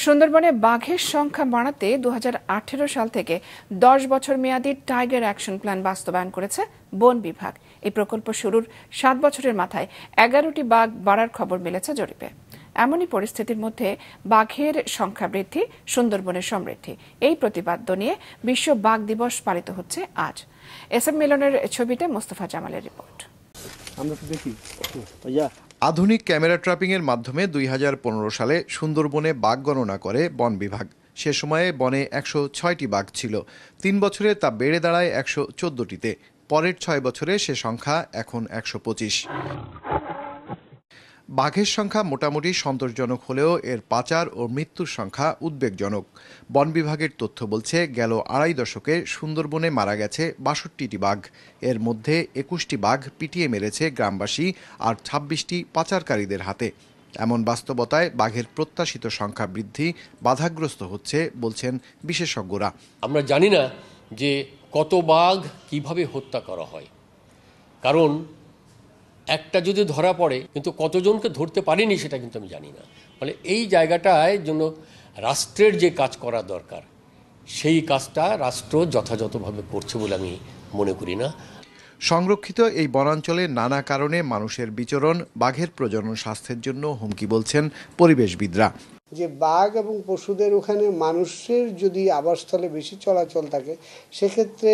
সুন্দরবনে বাঘের সংখ্যা বাড়াতে 2018 সাল থেকে 10 বছর মেয়াদী টাইগার অ্যাকশন প্ল্যান বাস্তবায়ন করেছে বন বিভাগ। এই প্রকল্প শুরুর 7 বছরের মাথায় 11টি বাঘ বাড়ার খবর মিলেছে জরিপে। এমনই পরিস্থিতির মধ্যে বাঘের সংখ্যা বৃদ্ধি, সুন্দরবনের সমৃদ্ধি, এই প্রতিপাদ্য নিয়ে বিশ্ব বাঘ দিবস পালিত হচ্ছে আজ। এসএম মিলনের ছবিতে মোস্তফা জামালের রিপোর্ট। আধুনিক ক্যামেরা ট্র্যাপিংয়ের মাধ্যমে 2015 সালে সুন্দরবনে বাঘ গণনা করে বন বিভাগ। সে সময়ে বনে 106টি বাঘ ছিল। 3 বছরে তা বেড়ে দাঁড়ায় 114টিতে। পরের 6 বছরে সে সংখ্যা এখন 125। বাঘের সংখ্যা মোটামুটি সন্তোষজনক হলেও এর পাচার ও মৃত্যুর সংখ্যা উদ্বেগজনক। বন বিভাগের তথ্য বলছে, গেল আড়াই দশকে সুন্দরবনে মারা গেছে 62টি বাঘ। এর মধ্যে 21টি বাঘ পিটিয়ে মেরেছে গ্রামবাসী আর 26টি পাচারকারীদের হাতে। এমন বাস্তবতায় বাঘের প্রত্যাশিত সংখ্যা বৃদ্ধি বাধাগ্রস্ত হচ্ছে বলছেন বিশেষজ্ঞরা। আমরা জানি না যে কত বাঘ কিভাবে হত্যা করা হয়, কারণ একটা যদি ধরা পড়ে কিন্তু কতজনকে ধরতে পারেনি সেটা কিন্তু আমি জানি না। মানে এই জায়গাটায় জন্য রাষ্ট্রের যে কাজ করা দরকার সেই কাজটা রাষ্ট্র যথাযথভাবে করছে বলে আমি মনে করি না। সংরক্ষিত এই বনাঞ্চলে নানা কারণে মানুষের বিচরণ বাঘের প্রজনন স্বাস্থ্যের জন্য হুমকি বলছেন পরিবেশবিদরা। যে বাঘ এবং পশুদের ওখানে মানুষের যদি আবাসস্থলে বেশি চলাচল থাকে, সেক্ষেত্রে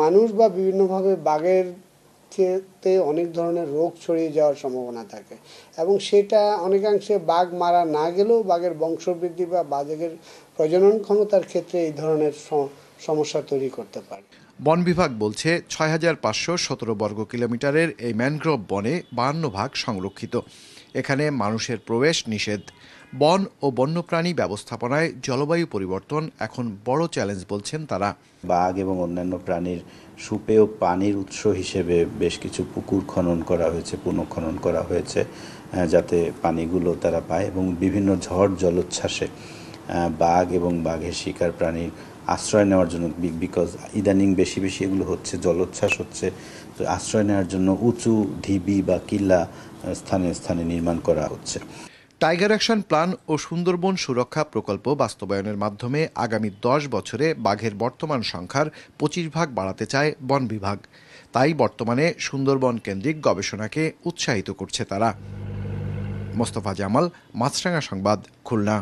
মানুষ বা বিভিন্নভাবে বাঘের তে অনেক ধরনের রোগ ছড়িয়ে যাওয়ার সম্ভাবনা থাকে এবং সেটা অনেকাংশে বাঘ মারা না গেলেও বাঘের বংশবৃদ্ধি বা বাঘের প্রজনন ক্ষমতার ক্ষেত্রে এই ধরনের সমস্যা তৈরি করতে পারে। বন বিভাগ বলছে 6517 বর্গ কিলোমিটারের এই ম্যানগ্রোভ বনে 52 ভাগ সংরক্ষিত। এখানে মানুষের প্রবেশ নিষেধ। বন ও বন্যপ্রাণী ব্যবস্থাপনায় জলবায়ু পরিবর্তন এখন বড় চ্যালেঞ্জ বলছেন তারা। বাঘ এবং অন্যান্য প্রাণীর সুপেয় পানির উৎস হিসেবে বেশ কিছু পুকুর খনন করা হয়েছে, পুনঃখনন করা হয়েছে, যাতে পানিগুলো তারা পায় এবং বিভিন্ন ঝড় জলোচ্ছ্বাসে বাঘ এবং বাঘের শিকার প্রাণীর আশ্রয় নেওয়ার জন্য, বিকজ ইদানিং বেশি বেশি এগুলো হচ্ছে, জলোচ্ছ্বাস হচ্ছে, তো আশ্রয় নেওয়ার জন্য উঁচু ঢিবি বা কিল্লা স্থানে স্থানে নির্মাণ করা হচ্ছে। টাইগার অ্যাকশন প্ল্যান ও সুন্দরবন সুরক্ষা প্রকল্প বাস্তবায়নের মাধ্যমে আগামী 10 বছরে বাঘের বর্তমান সংখ্যার 25 ভাগ বাড়াতে চায় বন বিভাগ। তাই বর্তমানে সুন্দরবন কেন্দ্রিক গবেষণাকে উৎসাহিত করছে তারা। মোস্তফা জামাল, মাছরাঙা সংবাদ, খুলনা।